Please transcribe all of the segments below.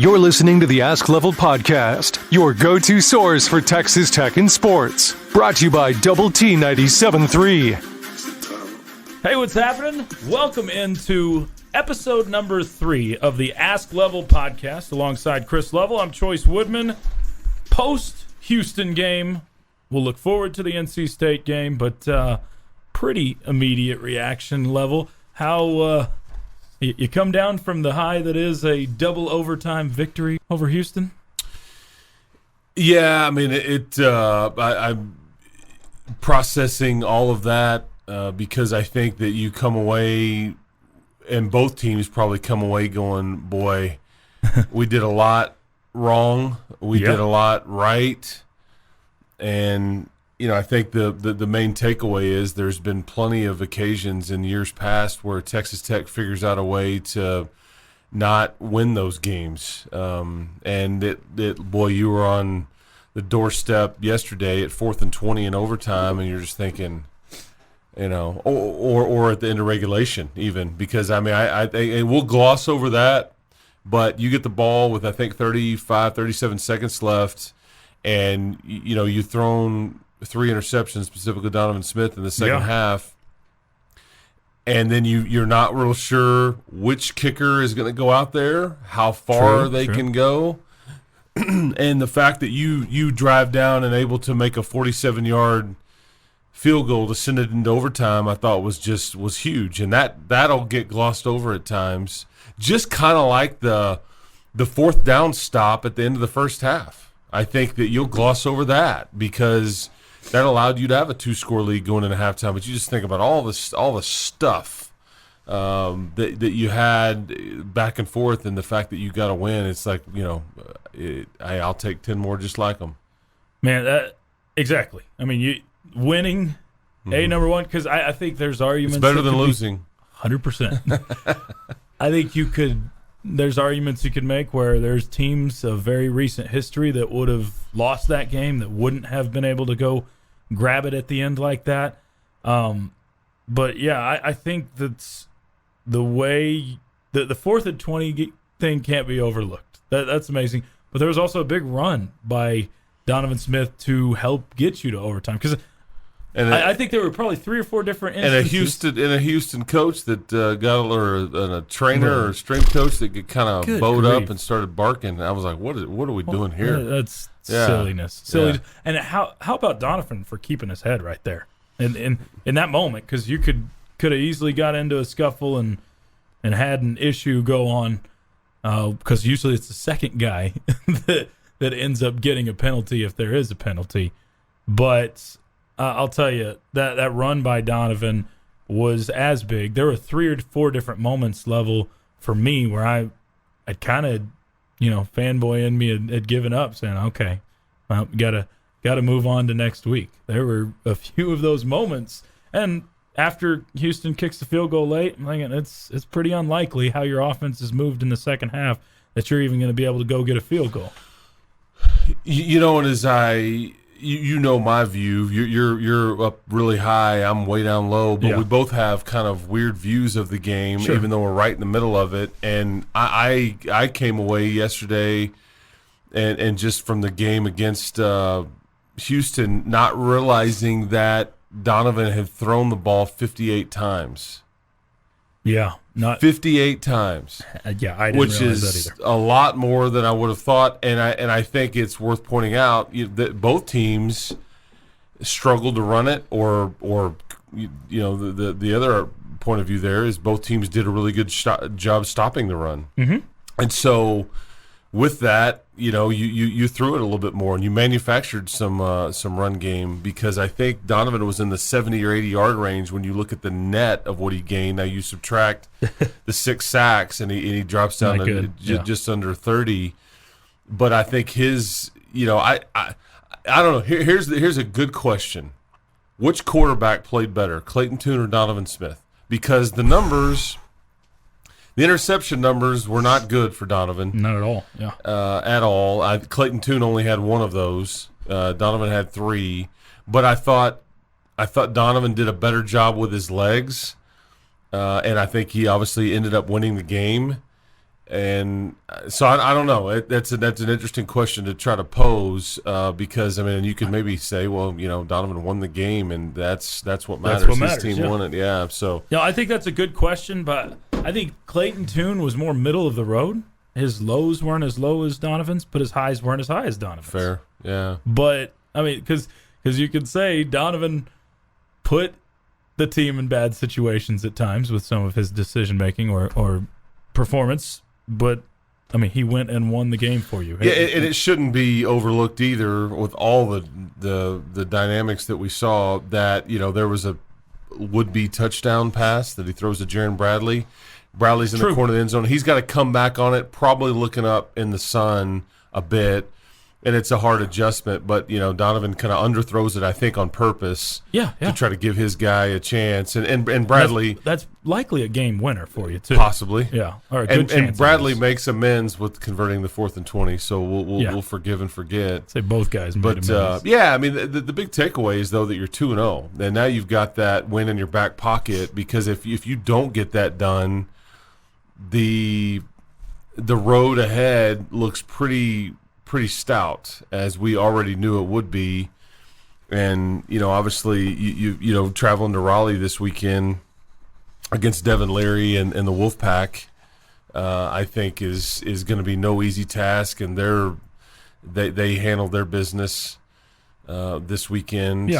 You're listening to the Ask Level Podcast, your go-to source for Texas Tech in sports. Brought to you by Double T 97.3. Hey, what's happening? Welcome into episode number 3 of the Ask Level Podcast alongside Chris Level. I'm Chois Woodman. Post-Houston game, we'll look forward to the NC State game, but pretty immediate reaction level. How you come down from the high that is a double overtime victory over Houston? Yeah, I mean, I'm processing all of that because I think that you come away, and both teams probably come away going, boy, we did a lot wrong. We did a lot right. And, you know, I think the main takeaway is there's been plenty of occasions in years past where Texas Tech figures out a way to not win those games. And boy, you were on the doorstep yesterday at 4th and 20 in overtime, and you're just thinking, you know, or at the end of regulation even, because, I mean, and we'll gloss over that, but you get the ball with, I think, 37 seconds left, and, you know, you've thrown 3 interceptions, specifically Donovan Smith in the second half, and then you're not real sure which kicker is going to go out there, how far they can go, and the fact that you drive down and able to make a 47-yard field goal to send it into overtime, I thought was huge, and that'll get glossed over at times, just kind of like the 4th down stop at the end of the first half. I think that you'll gloss over that because that allowed you to have a 2-score lead going into halftime. But you just think about all the stuff that you had back and forth, and the fact that you got to win. It's like, you know, I'll take 10 more just like them. Man, exactly. I mean, winning, number one, because I think there's arguments. It's better than losing. 100%. I think there's arguments you could make where there's teams of very recent history that would have lost that game, that wouldn't have been able to go grab it at the end like that. But, yeah, I think that's the way the 4th and 20 thing can't be overlooked. That's amazing. But there was also a big run by Donovan Smith to help get you to overtime, because I think there were probably 3 or 4 different instances. And a Houston coach that a trainer or a strength coach that get kind of bowed up and started barking. I was like, what are we doing here? That's silliness. Yeah. And how about Donovan for keeping his head right there in that moment? Because you could have easily got into a scuffle and had an issue go on, because usually it's the second guy that ends up getting a penalty if there is a penalty. But I'll tell you, that run by Donovan was as big. There were 3 or 4 different moments level for me where I'd kind of, fanboy in me had given up, saying, okay, well, gotta move on to next week. There were a few of those moments. And after Houston kicks the field goal late, I'm thinking it's pretty unlikely how your offense has moved in the second half that you're even going to be able to go get a field goal. And as you know my view. You're up really high. I'm way down low, but we both have kind of weird views of the game, even though we're right in the middle of it. And I came away yesterday, and just from the game against Houston, not realizing that Donovan had thrown the ball 58 times. Yeah, 58 times. I didn't which realize is that either. A lot more than I would have thought. And I think it's worth pointing out that both teams struggled to run it, or the other point of view there is both teams did a really good job stopping the run. Mm-hmm. And so with that, you threw it a little bit more, and you manufactured some run game, because I think Donovan was in the 70 or 80 yard range when you look at the net of what he gained. Now you subtract the 6 sacks, and he drops down to just under 30. But I think his, I don't know. Here's a good question: which quarterback played better, Clayton Tune or Donovan Smith? Because the numbers. The interception numbers were not good for Donovan. Not at all, yeah. At all. Clayton Tune only had 1 of those. Donovan had 3. But I thought Donovan did a better job with his legs, and I think he obviously ended up winning the game. And so I don't know. That's an interesting question to try to pose because I mean you could maybe say, well, Donovan won the game, and that's what matters. His team won it, yeah. So I think that's a good question, but I think Clayton Tune was more middle of the road. His lows weren't as low as Donovan's, but his highs weren't as high as Donovan's. Fair, yeah. But I mean, because you could say Donovan put the team in bad situations at times with some of his decision making or performance. But I mean, he went and won the game for you. Yeah, and it shouldn't be overlooked either with all the dynamics that we saw. That there was a would-be touchdown pass that he throws to Jaron Bradley. Bradley's in the corner of the end zone. He's got to come back on it, probably looking up in the sun a bit. And it's a hard adjustment, but Donovan kind of underthrows it, I think, on purpose. Yeah. To try to give his guy a chance, and Bradley. That's likely a game winner for you too. Possibly. Yeah. Or a good chance. And Bradley makes amends with converting the 4th and 20, so we'll forgive and forget. Say both guys made amends. I mean the big takeaway is though that you're 2-0, and now you've got that win in your back pocket because if you don't get that done, the road ahead looks pretty stout, as we already knew it would be. And obviously you traveling to Raleigh this weekend against Devin Leary and the Wolfpack, I think is going to be no easy task, and they handled their business this weekend.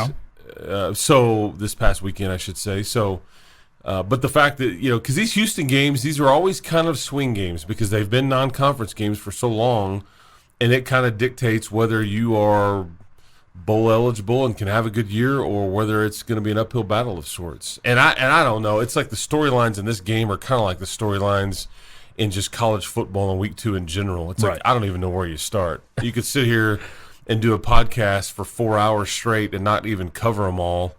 So this past weekend, I should say. So but the fact that because these Houston games, these are always kind of swing games because they've been non-conference games for so long. And it kind of dictates whether you are bowl eligible and can have a good year, or whether it's going to be an uphill battle of sorts. And I don't know. It's like the storylines in this game are kind of like the storylines in just college football in week 2 in general. It's like I don't even know where you start. You could sit here and do a podcast for 4 hours straight and not even cover them all,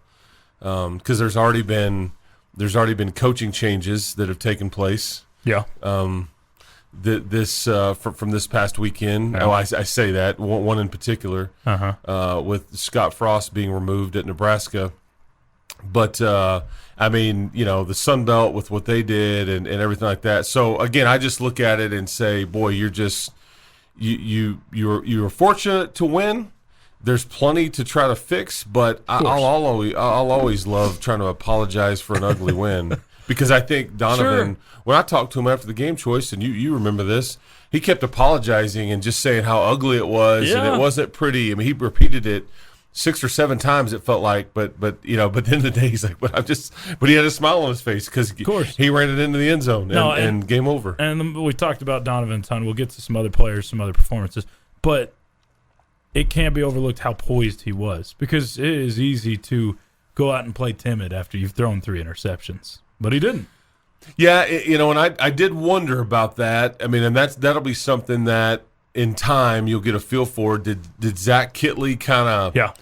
because there's already been coaching changes that have taken place. Yeah. From this past weekend. Oh, I say that one in particular, with Scott Frost being removed at Nebraska. But I mean, the Sun Belt with what they did and everything like that. So again, I just look at it and say, boy, you're fortunate to win. There's plenty to try to fix, but I'll always love trying to apologize for an ugly win. Because I think Donovan, when I talked to him after the game, Choice, and you remember this, he kept apologizing and just saying how ugly it was, and it wasn't pretty. I mean, he repeated it 6 or 7 times, it felt like, but at the end of the day, he's like, but he had a smile on his face because he ran it into the end zone and game over. And we talked about Donovan a ton. We'll get to some other players, some other performances, but it can't be overlooked how poised he was, because it is easy to go out and play timid after you've thrown 3 interceptions. But he didn't. Yeah, and I did wonder about that. I mean, and that'll be something that in time you'll get a feel for. Did Zach Kitley kind of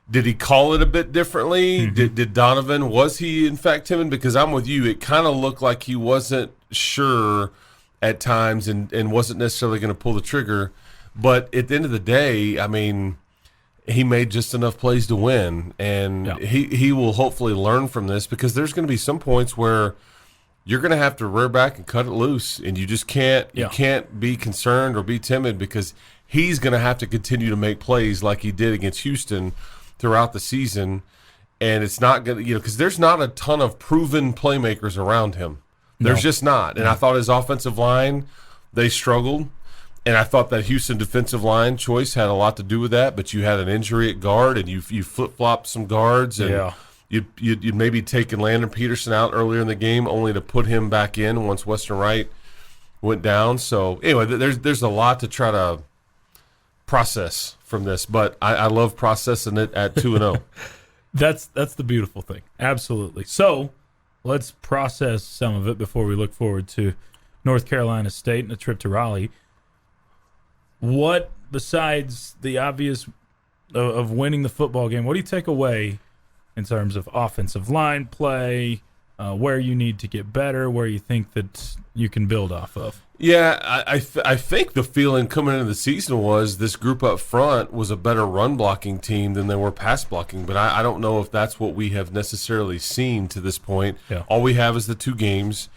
did he call it a bit differently? Mm-hmm. Did Donovan, was he in fact timid? Because I'm with you. It kind of looked like he wasn't sure at times and wasn't necessarily going to pull the trigger. But at the end of the day, I mean, he made just enough plays to win, and he will hopefully learn from this, because there's going to be some points where you're going to have to rear back and cut it loose, and you just can't you can't be concerned or be timid, because he's going to have to continue to make plays like he did against Houston throughout the season, and it's not going to because there's not a ton of proven playmakers around him. There's just not, and I thought his offensive line, they struggled. And I thought that Houston defensive line choice had a lot to do with that, but you had an injury at guard, and you flip-flopped some guards, and you'd maybe taken Landon Peterson out earlier in the game only to put him back in once Western Wright went down. So anyway, there's a lot to try to process from this, but I love processing it at 2-0. That's the beautiful thing. Absolutely. So let's process some of it before we look forward to North Carolina State and a trip to Raleigh. What, besides the obvious of winning the football game, what do you take away in terms of offensive line play, where you need to get better, where you think that you can build off of? Yeah, I think the feeling coming into the season was this group up front was a better run-blocking team than they were pass-blocking, but I don't know if that's what we have necessarily seen to this point. Yeah. All we have is the 2 games.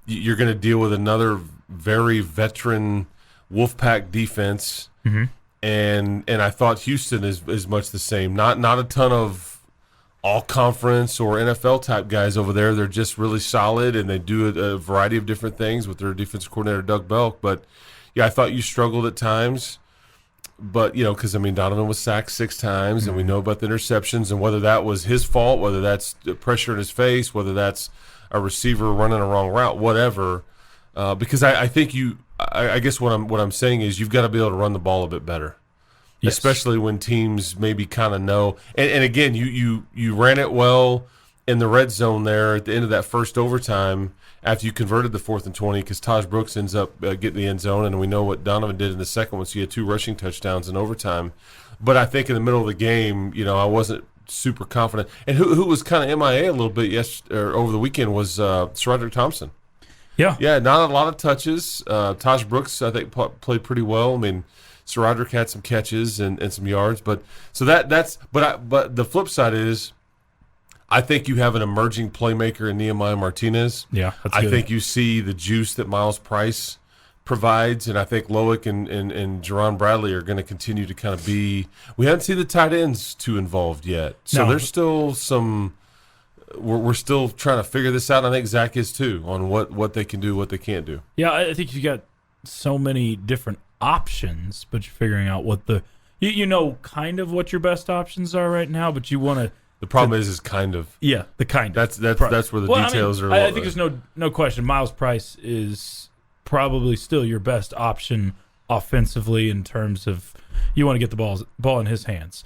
you're going to deal with another very veteran Wolfpack defense, and I thought Houston is much the same. Not a ton of all conference or NFL type guys over there. They're just really solid, and they do a variety of different things with their defensive coordinator Doug Belk. But yeah, I thought you struggled at times. But, because, Donovan was sacked 6 times, and we know about the interceptions, and whether that was his fault, whether that's pressure in his face, whether that's a receiver running a wrong route, whatever. Because I think I guess what I'm saying is you've got to be able to run the ball a bit better, especially when teams maybe kind of know. And again, you ran it well in the red zone there at the end of that first overtime after you converted the 4th and 20, because Taj Brooks ends up getting the end zone, and we know what Donovan did in the second one, so he had 2 rushing touchdowns in overtime. But I think in the middle of the game, I wasn't super confident. And who was kind of MIA a little bit over the weekend was SaRodorick Thompson. Yeah, not a lot of touches. Taj Brooks, I think, played pretty well. SaRodorick had some catches and some yards, but but the flip side is, I think you have an emerging playmaker in Nehemiah Martinez. Yeah, that's I good. think you see the juice that Miles Price provides, and I think Loic and Jerron Bradley are going to continue to kind of be. We haven't seen the tight ends too involved yet, so there's still some. We're still trying to figure this out. I think Zach is too, on what they can do, what they can't do. Yeah, I think you got so many different options, but you're figuring out what kind of what your best options are right now, but you want to. The problem is kind of. Yeah, the kind of. That's where the details are. I think there's no question. Miles Price is probably still your best option offensively in terms of you want to get the ball in his hands.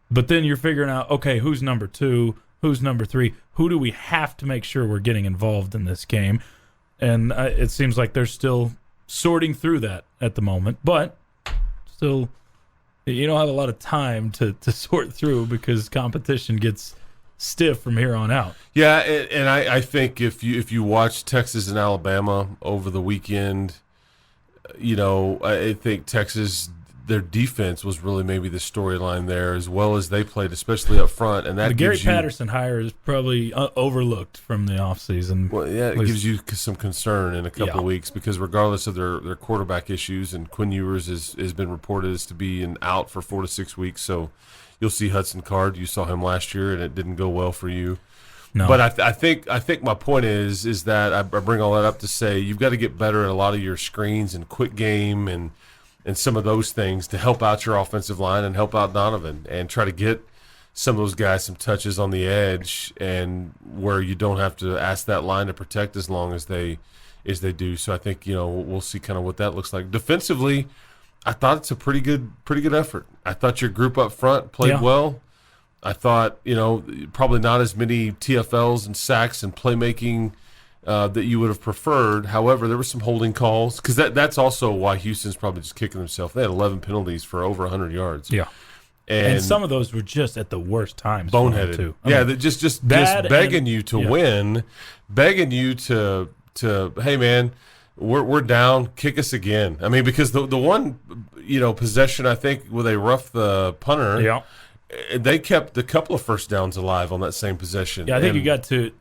But then you're figuring out, okay, who's number 2, who's number 3, who do we have to make sure we're getting involved in this game? And it seems like they're still sorting through that at the moment, but still. You don't have a lot of time to sort through because competition gets stiff from here on out. Yeah, and I think if you watch Texas and Alabama over the weekend, I think Texas, their defense was really maybe the storyline there, as well as they played, especially up front. And that the Gary Patterson hire is probably overlooked from the offseason. Well, yeah, it gives you some concern in a couple of weeks, because regardless of their quarterback issues, and Quinn Ewers has been reported as to be out for 4 to 6 weeks, so you'll see Hudson Card. You saw him last year, and it didn't go well for you. No. But I think my point is that I bring all that up to say you've got to get better at a lot of your screens and quick game and some of those things to help out your offensive line and help out Donovan, and try to get some of those guys some touches on the edge, and where you don't have to ask that line to protect as long as they do. So I think we'll see kind of what that looks like. Defensively, I thought it's a pretty good effort. I thought your group up front played well. I thought probably not as many TFLs and sacks and playmaking that you would have preferred. However, there were some holding calls, because that's also why Houston's probably just kicking themselves. They had 11 penalties for over 100 yards. Yeah, and some of those were just at the worst times. Boneheaded. Too. Just begging you to win, begging you to hey man, we're down, kick us again. Because the one possession, I think, where they roughed the punter. Yeah. They kept a couple of first downs alive on that same possession. Yeah, I think you got to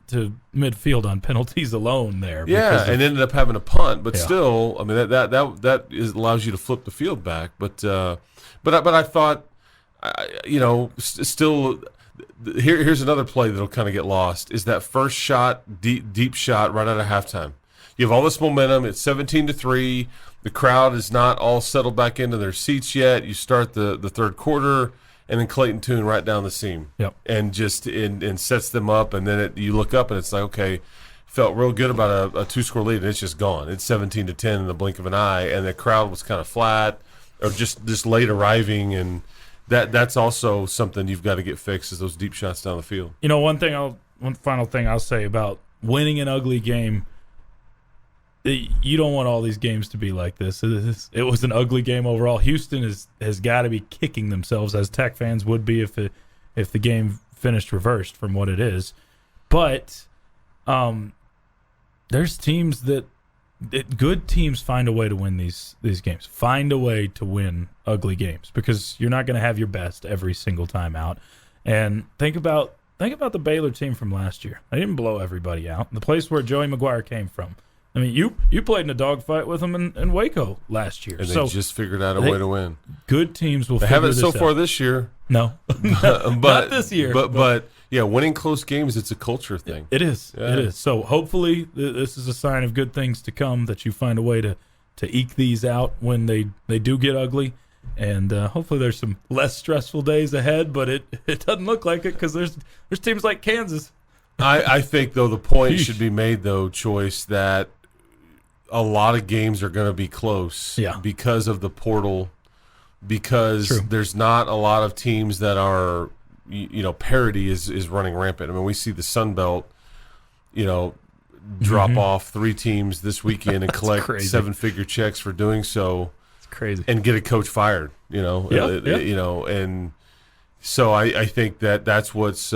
midfield on penalties alone there. Yeah, and ended up having a punt, but still, that allows you to flip the field back. But I thought, still, here's another play that'll kind of get lost: is that first shot, deep shot right out of halftime. You have all this momentum. It's 17-3. The crowd is not all settled back into their seats yet. You start the third quarter. And then Clayton Tune right down the seam, and just and sets them up. And then you look up and it's like, okay, felt real good about a 2-score lead, and it's just gone. It's 17-10 in the blink of an eye, and the crowd was kind of flat or just late arriving, and that's also something you've got to get fixed, is those deep shots down the field. One final thing I'll say about winning an ugly game. You don't want all these games to be like this. It was an ugly game overall. Houston has got to be kicking themselves, as Tech fans would be if the game finished reversed from what it is. But there's teams good teams find a way to win these games. Find a way to win ugly games, because you're not going to have your best every single time out. And think about the Baylor team from last year. They didn't blow everybody out. The place where Joey McGuire came from. I mean, you played in a dogfight with them in Waco last year. And so they just figured out a way to win. Good teams will They figure haven't this so out. far this year. No. Not this year. But yeah, winning close games, it's a culture thing. It is. Yeah. It is. So hopefully this is a sign of good things to come, that you find a way to eke these out when they do get ugly. And hopefully there's some less stressful days ahead, but it doesn't look like it because there's teams like Kansas. I think, though, the point should be made, though, Choice, that a lot of games are going to be close because of the portal, because there's not a lot of teams that are, parity is running rampant. I mean, we see the Sun Belt, drop off 3 teams this weekend and collect 7-figure checks for doing so. It's crazy. And get a coach fired, and so I think that's what's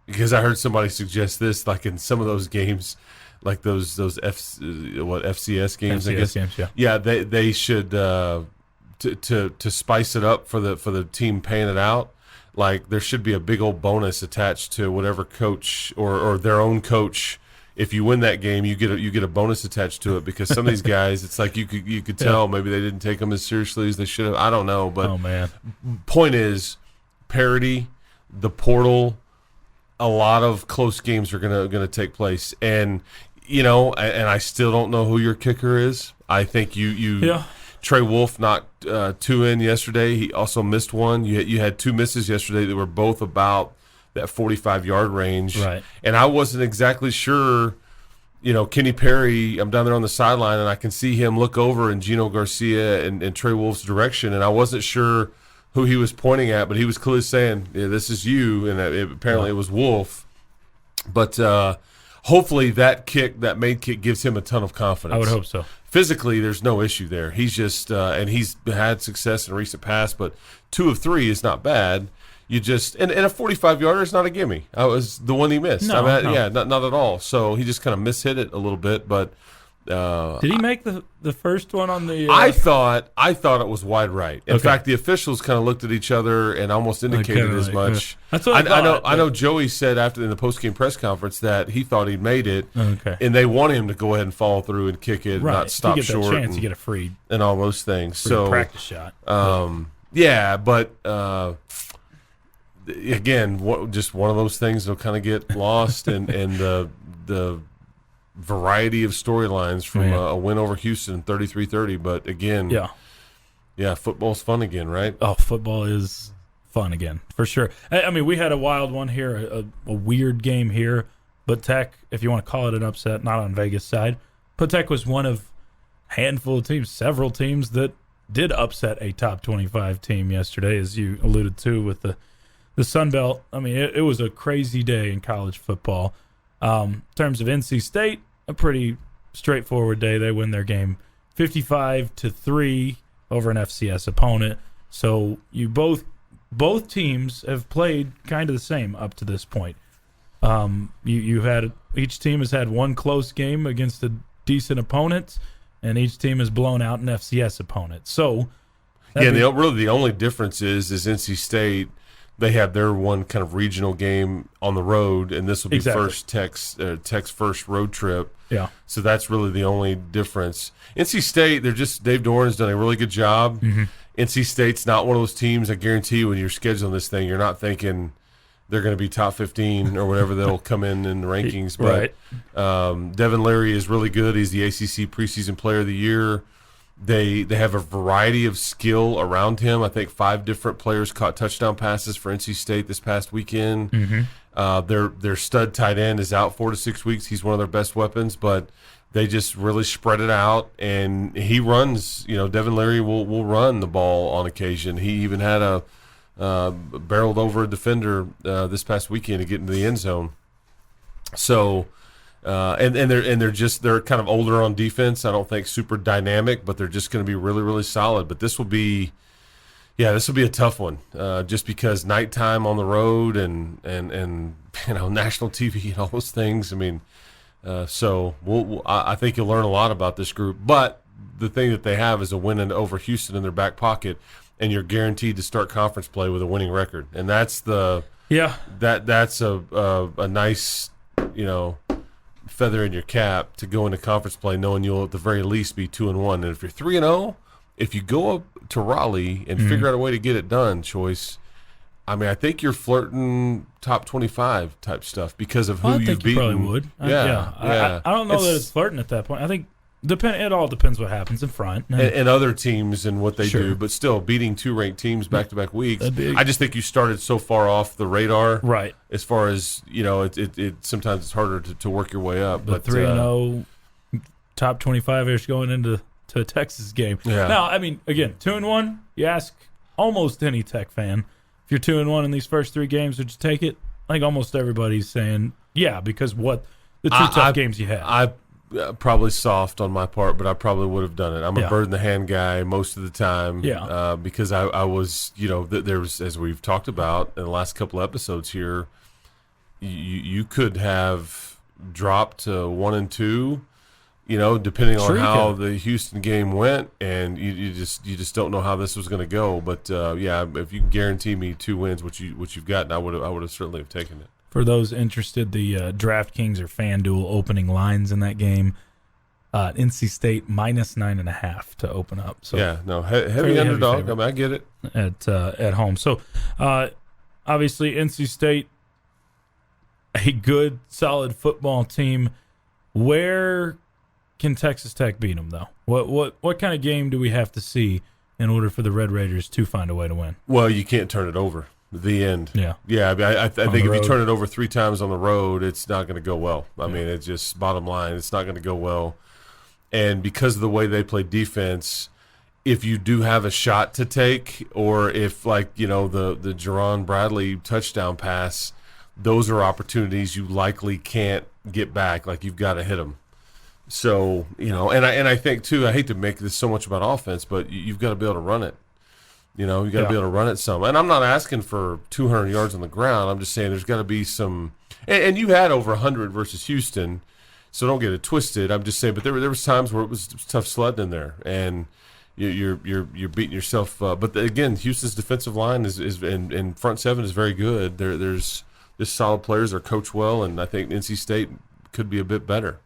because I heard somebody suggest this, like in some of those games, like those FCS games, I guess. Games, yeah, they should to spice it up for the team paying it out. Like there should be a big old bonus attached to whatever coach or their own coach. If you win that game, you get a bonus attached to it, because some of these guys, it's like you could tell maybe they didn't take them as seriously as they should have. I don't know, but oh man, point is parity, the portal. A lot of close games are gonna take place, and and I still don't know who your kicker is. I think you Trey Wolf knocked 2 in yesterday. He also missed one. You had 2 misses yesterday that were both about that 45-yard range, right? And I wasn't exactly sure. Kenny Perry, I'm down there on the sideline, and I can see him look over in Gino Garcia and Trey Wolf's direction, and I wasn't sure who he was pointing at, but he was clearly saying, this is you, and apparently it was Wolf. But hopefully that made kick gives him a ton of confidence. I would hope so. Physically, there's no issue there. He's just and he's had success in recent past, but 2 of 3 is not bad. You just and a 45-yarder is not a gimme. I was the one he missed. No. Yeah, not at all. So he just kind of mishit it a little bit, but did he make the first one on the? I thought it was wide right. In fact, the officials kind of looked at each other and almost indicated as much. That's what I thought. I know. Joey said after in the postgame press conference that he thought he'd made it, and they wanted him to go ahead and follow through and kick it, not stop you get short, that chance, you get a free and all those things. So practice shot. But again, just one of those things that'll kind of get lost, and the variety of storylines from a win over Houston 33-30, but again, football's fun again, right? Oh, football is fun again, for sure. I mean, we had a wild one here, a weird game here, but Tech, if you want to call it an upset, not on Vegas side, but Tech was one of handful of teams, several teams that did upset a top 25 team yesterday, as you alluded to with the Sun Belt. I mean, it was a crazy day in college football. In terms of NC State, a pretty straightforward day. They win their game 55-3 over an FCS opponent. So you both teams have played kind of the same up to this point. You've had each team has had one close game against a decent opponent, and each team has blown out an FCS opponent. So really the only difference is NC State. They have their one kind of regional game on the road, and this will be first Tech's first road trip. Yeah. So that's really the only difference. NC State, Dave Doran's done a really good job. Mm-hmm. NC State's not one of those teams. I guarantee you, when you're scheduling this thing, you're not thinking they're going to be top 15 or whatever they'll come in the rankings. But Devin Leary is really good. He's the ACC preseason player of the year. They have a variety of skill around him. I think 5 different players caught touchdown passes for NC State this past weekend. Mm-hmm. Their stud tight end is out 4 to 6 weeks. He's one of their best weapons, but they just really spread it out, and he runs. Devin Leary will run the ball on occasion. He even had a barreled over a defender this past weekend to get into the end zone. So. They're kind of older on defense. I don't think super dynamic, but they're just going to be really, really solid. But this will be a tough one, just because nighttime on the road and national TV and all those things. I mean, I think you'll learn a lot about this group. But the thing that they have is a win over Houston in their back pocket, and you're guaranteed to start conference play with a winning record, and that's that's a nice feather in your cap to go into conference play knowing you'll at the very least be 2-1. And if you're 3-0, if you go up to Raleigh and figure out a way to get it done, Choice, I mean, I think you're flirting top 25 type stuff because of who you've beaten. You probably would. Yeah. I don't know that it's flirting at that point. I think it all depends what happens in front. And other teams and what they do, but still beating 2 ranked teams back-to-back weeks. I just think you started so far off the radar. Right. As far as, it sometimes it's harder to work your way up. But 3-0, top 25-ish going into a Texas game. Yeah. Now, I mean, again, 2-1, you ask almost any Tech fan, if you're 2-1 in these first 3 games, would you take it? I think almost everybody's saying, yeah, because what the 2 tough games you had. I probably soft on my part, but I probably would have done it. I'm a bird in the hand guy most of the time. Yeah. Because I was, there was, as we've talked about in the last couple episodes here, you could have dropped to 1-2, depending on how the Houston game went, and you just don't know how this was going to go. But if you can guarantee me 2 wins, what you've gotten, I would have certainly have taken it. For those interested, the DraftKings or FanDuel opening lines in that game, NC State -9.5 to open up. So heavy underdog. I mean, I get it at home. So obviously NC State, a good, solid football team. Where can Texas Tech beat them, though? What kind of game do we have to see in order for the Red Raiders to find a way to win? Well, you can't turn it over. The end. Yeah. I mean, I think if you turn it over 3 times on the road, it's not going to go well. I mean, it's just bottom line, it's not going to go well. And because of the way they play defense, if you do have a shot to take, or if the Jerron Bradley touchdown pass, those are opportunities you likely can't get back. Like, you've got to hit them. So, and I think too, I hate to make this so much about offense, but you've got to be able to run it. You got to be able to run it some. And I'm not asking for 200 yards on the ground. I'm just saying there's got to be some. And you had over 100 versus Houston, so don't get it twisted. I'm just saying, but there was times where it was tough sledding in there, and you're beating yourself. But again, Houston's defensive line is and front seven is very good. There's solid players. They're coached well, and I think NC State could be a bit better.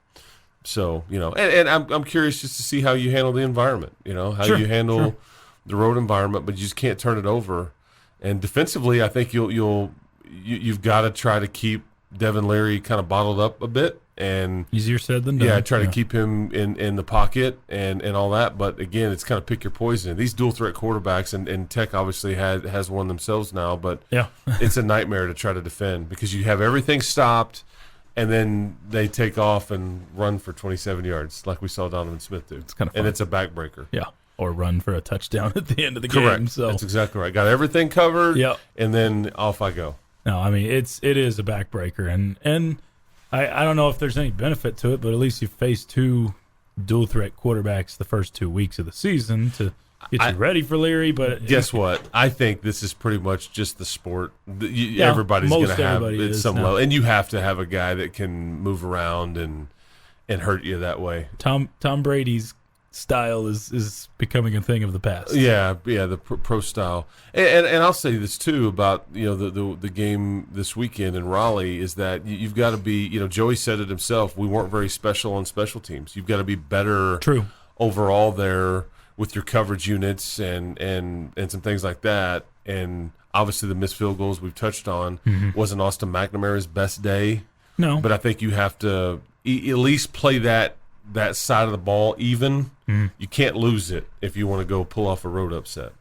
So and I'm curious just to see how you handle the environment. How you handle the road environment, but you just can't turn it over. And defensively, I think you've got to try to keep Devin Leary kind of bottled up a bit, and easier said than done. Yeah, try to keep him in the pocket and all that. But again, it's kind of pick your poison. These dual threat quarterbacks, and Tech obviously has one themselves now, but it's a nightmare to try to defend because you have everything stopped, and then they take off and run for 27 yards like we saw Donovan Smith do. It's kind of fun. And it's a backbreaker. Yeah. Or run for a touchdown at the end of the game. Correct. So that's exactly right. Got everything covered. Yep. And then off I go. No, I mean it is a backbreaker, and I don't know if there's any benefit to it, but at least you face 2 dual threat quarterbacks the first 2 weeks of the season to get you ready for Leary. But guess what? I think this is pretty much just the sport. Everybody's going to have at some level, and you have to have a guy that can move around and hurt you that way. Tom Brady's style is becoming a thing of the past. Yeah, the pro style. And I'll say this too about the game this weekend in Raleigh is that you've got to be. Joey said it himself. We weren't very special on special teams. You've got to be better. True. Overall there with your coverage units and some things like that. And obviously the missed field goals we've touched on wasn't Austin McNamara's best day. No, but I think you have to at least play that side of the ball even. You can't lose it if you want to go pull off a road upset.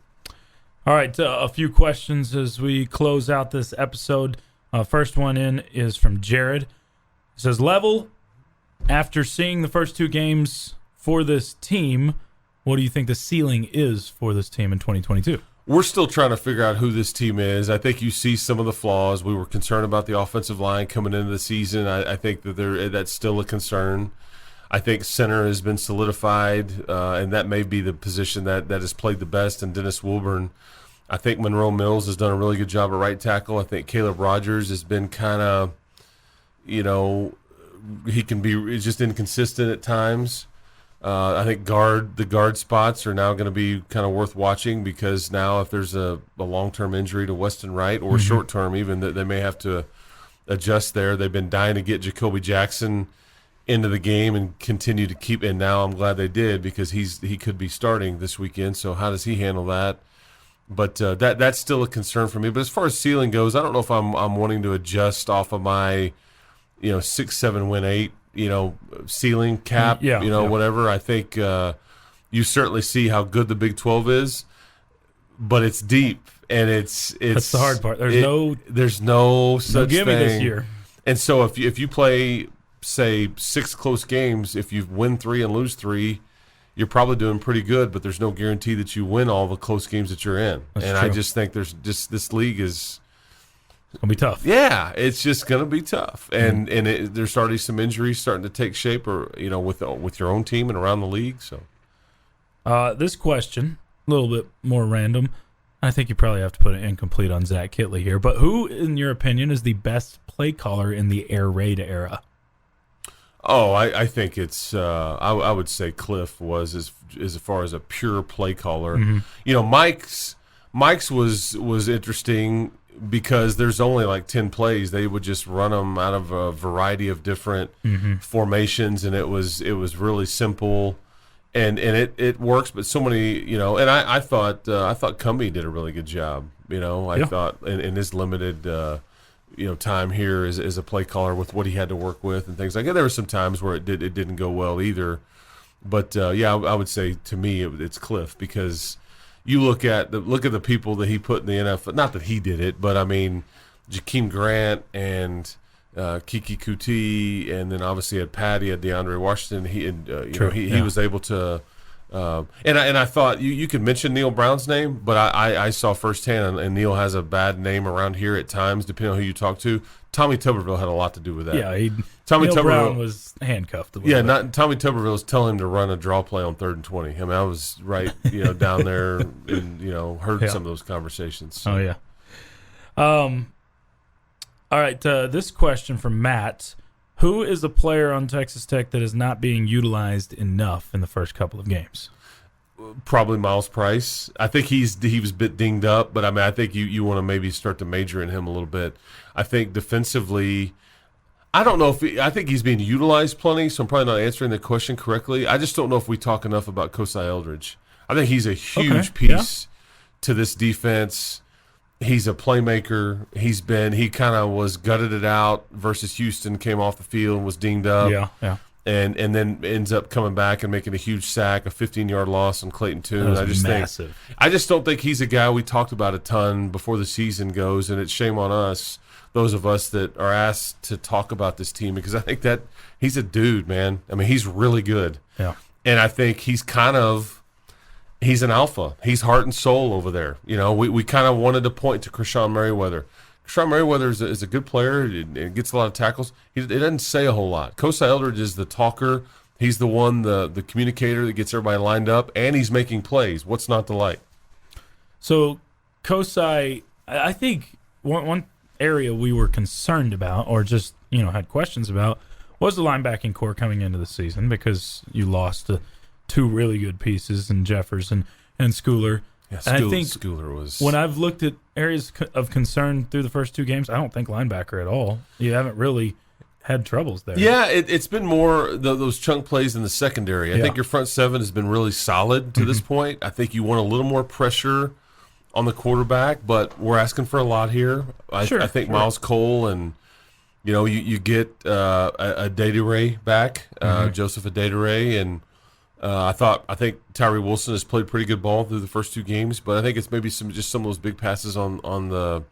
All right, a few questions as we close out this episode. First one in is from Jared. It says, Level, after seeing the first 2 games for this team, what do you think the ceiling is for this team in 2022? We're still trying to figure out who this team is. I think you see some of the flaws. We were concerned about the offensive line coming into the season. I think that that's still a concern. I think center has been solidified, and that may be the position that has played the best in Dennis Wilburn. I think Monroe Mills has done a really good job at right tackle. I think Caleb Rogers has been kind of, he can be just inconsistent at times. I think the guard spots are now going to be kind of worth watching because now if there's a long-term injury to Weston Wright or short-term even, that they may have to adjust there. They've been dying to get Jacoby Jackson into the game and continue to keep. And now I'm glad they did, because he could be starting this weekend. So how does he handle that? But that's still a concern for me. But as far as ceiling goes, I don't know if I'm wanting to adjust off of my 6, 7 win 8 ceiling cap. Whatever. I think you certainly see how good the Big 12 is, but it's deep, and it's that's the hard part. There's no such gimme thing this year. And so if you play, say, 6 close games, if you win 3 and lose 3, you're probably doing pretty good, but there's no guarantee that you win all the close games that you're in. That's and true. I just think this league is going to be tough. Yeah, it's just going to be tough. And there's already some injuries starting to take shape, or with your own team and around the league. So this question, a little bit more random. I think you probably have to put it incomplete on Zach Kitley here. But who, in your opinion, is the best play caller in the air raid era? Oh, I think it's I would say Cliff was as far as a pure play caller. Mm-hmm. Mike's was interesting because there's only like 10 plays. They would just run them out of a variety of different formations, and it was really simple. And it works, but so many, and I thought Cumbie did a really good job. I thought in his limited time here as a play caller with what he had to work with and things like that. There were some times where it didn't go well either. But I would say to me it's Cliff, because you look at the people that he put in the NFL. Not that he did it, but I mean Jakeem Grant and Kiki Kuti, and then obviously had Patty, had DeAndre Washington. He was able to, and I thought you could mention Neil Brown's name, but I saw firsthand, and Neil has a bad name around here at times, depending on who you talk to. Tommy Tuberville had a lot to do with that. Yeah, Neil Brown was handcuffed. Tommy Tuberville was telling him to run a draw play on 3rd and 20. I mean, I was right, down there, and heard some of those conversations. So. Oh yeah. All right, this question from Matt. Who is a player on Texas Tech that is not being utilized enough in the first couple of games? Probably Miles Price. I think he was a bit dinged up, but I mean, I think you want to maybe start to major in him a little bit. I think defensively, I don't know I think he's being utilized plenty, so I'm probably not answering the question correctly. I just don't know if we talk enough about Kosai Eldridge. I think he's a huge piece to this defense. He's a playmaker. He kind of was gutted it out versus Houston, came off the field and was dinged up. Yeah. And then ends up coming back and making a huge sack, a 15-yard loss on Clayton Tune. That was massive. I just don't think he's a guy we talked about a ton before the season goes, and it's shame on us, those of us that are asked to talk about this team, because I think that he's a dude, man. I mean, he's really good. Yeah. And I think he's an alpha. He's heart and soul over there. We kind of wanted to point to Krishan Merriweather. Krishan Merriweather is a good player and gets a lot of tackles. It doesn't say a whole lot. Kosai Eldridge is the talker. He's the one, the communicator that gets everybody lined up, and he's making plays. What's not to like? So Kosai, I think one area we were concerned about, or just had questions about, was the linebacking core coming into the season, because you lost two really good pieces in Jeffers and Schooler. Yeah, and I think Schooler was. When I've looked at areas of concern through the first 2 games, I don't think linebacker at all. You haven't really had troubles there. Yeah, it's been more those chunk plays in the secondary. I think your front 7 has been really solid to this point. I think you want a little more pressure on the quarterback, but we're asking for a lot here. I think Miles Cole and you get a Adedire back, Joseph Adedire, and I think Tyree Wilson has played pretty good ball through the first 2 games, but I think it's maybe some of those big passes on the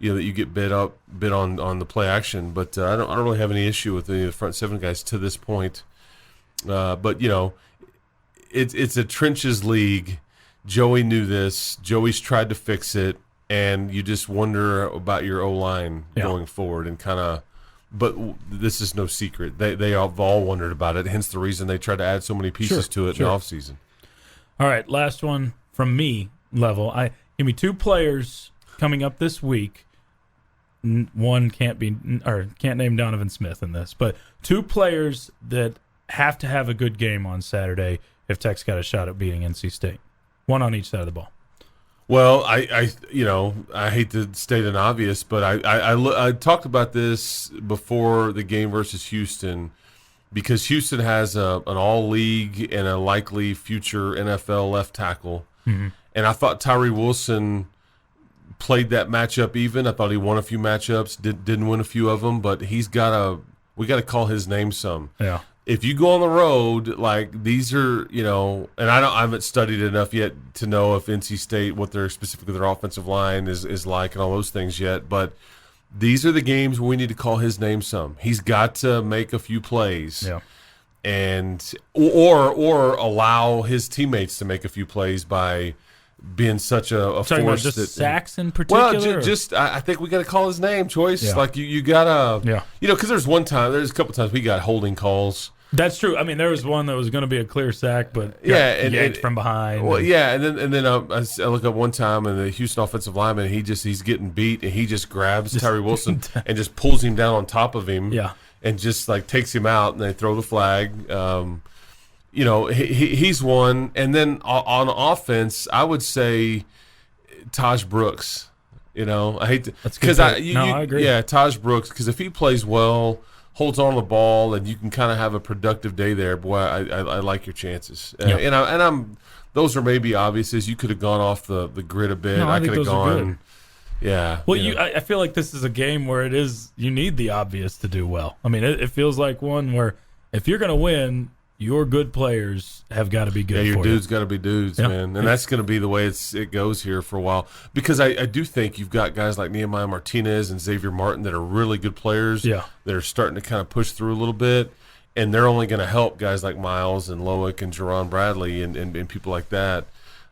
that you get bid on the play action. But I don't really have any issue with any of the front 7 guys to this point. But it's a trenches league. Joey knew this. Joey's tried to fix it, and you just wonder about your O-line going forward and kind of. But this is no secret. They have all wondered about it, hence the reason they tried to add so many pieces to it in the offseason. All right, last one from me, Level. Give me 2 players coming up this week. One can't name Donovan Smith in this, but 2 players that have to have a good game on Saturday if Tech's got a shot at beating NC State. One on each side of the ball. Well, I hate to state an obvious, but I talked about this before the game versus Houston. because Houston has an all-league and a likely future NFL left tackle. Mm-hmm. And I thought Tyree Wilson played that matchup even. I thought he won a few matchups, didn't win a few of them, but we got to call his name some. Yeah. If you go on the road, like these are, and I haven't studied enough yet to know if NC State, what specifically their offensive line is like and all those things yet, but these are the games where we need to call his name some. He's got to make a few plays. Yeah. And or allow his teammates to make a few plays by being such a talking about force just that sacks in particular. Well, I think we got to call his name, Choice. Yeah. Like you gotta, Yeah. because there's a couple times we got holding calls. That's true. I mean, there was one that was going to be a clear sack, but yanked from behind. Well, and then I look up one time, and the Houston offensive lineman, he's getting beat, and he just grabs Tyree Wilson and just pulls him down on top of him, and just like takes him out, and they throw the flag. He's one, and then on offense, I would say Taj Brooks. I hate to because I agree. Yeah, Taj Brooks, because if he plays well, holds on the ball, and you can kind of have a productive day there, boy, I like your chances. And those are maybe obvious. As you could have gone off the grid a bit. No, I could have gone. Yeah. Well, I feel like this is a game where you need the obvious to do well. I mean, it feels like one where if you're going to win, your good players have got to be good. Yeah, your for dudes got to be dudes, man, and that's going to be the way it goes here for a while. Because I do think you've got guys like Nehemiah Martinez and Xavier Martin that are really good players. Yeah, that are starting to kind of push through a little bit, and they're only going to help guys like Miles and Loic and Jerron Bradley and people like that.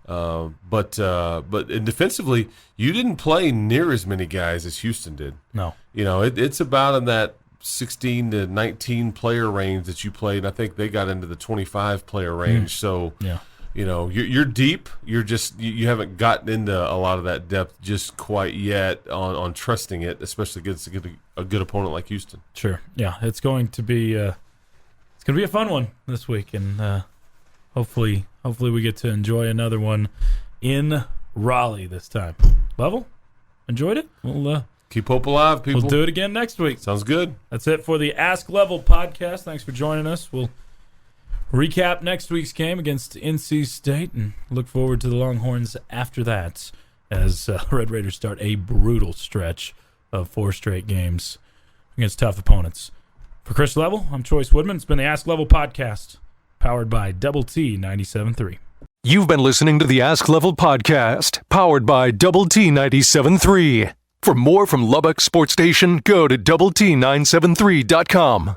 But defensively, you didn't play near as many guys as Houston did. No, it's about in that 16 to 19 player range that you played. I think they got into the 25 player range. So, you're deep. You're just you haven't gotten into a lot of that depth just quite yet on trusting it, especially against a good opponent like Houston. Sure. Yeah, it's going to be a fun one this week, and hopefully we get to enjoy another one in Raleigh this time. Level, enjoyed it. We'll keep hope alive, people. We'll do it again next week. Sounds good. That's it for the Ask Level podcast. Thanks for joining us. We'll recap next week's game against NC State and look forward to the Longhorns after that as Red Raiders start a brutal stretch of 4 straight games against tough opponents. For Chris Level, I'm Chois Woodman. It's been the Ask Level podcast powered by Double T 97.3. You've been listening to the Ask Level podcast powered by Double T 97.3. For more from Lubbock Sports Station, go to doublet973.com.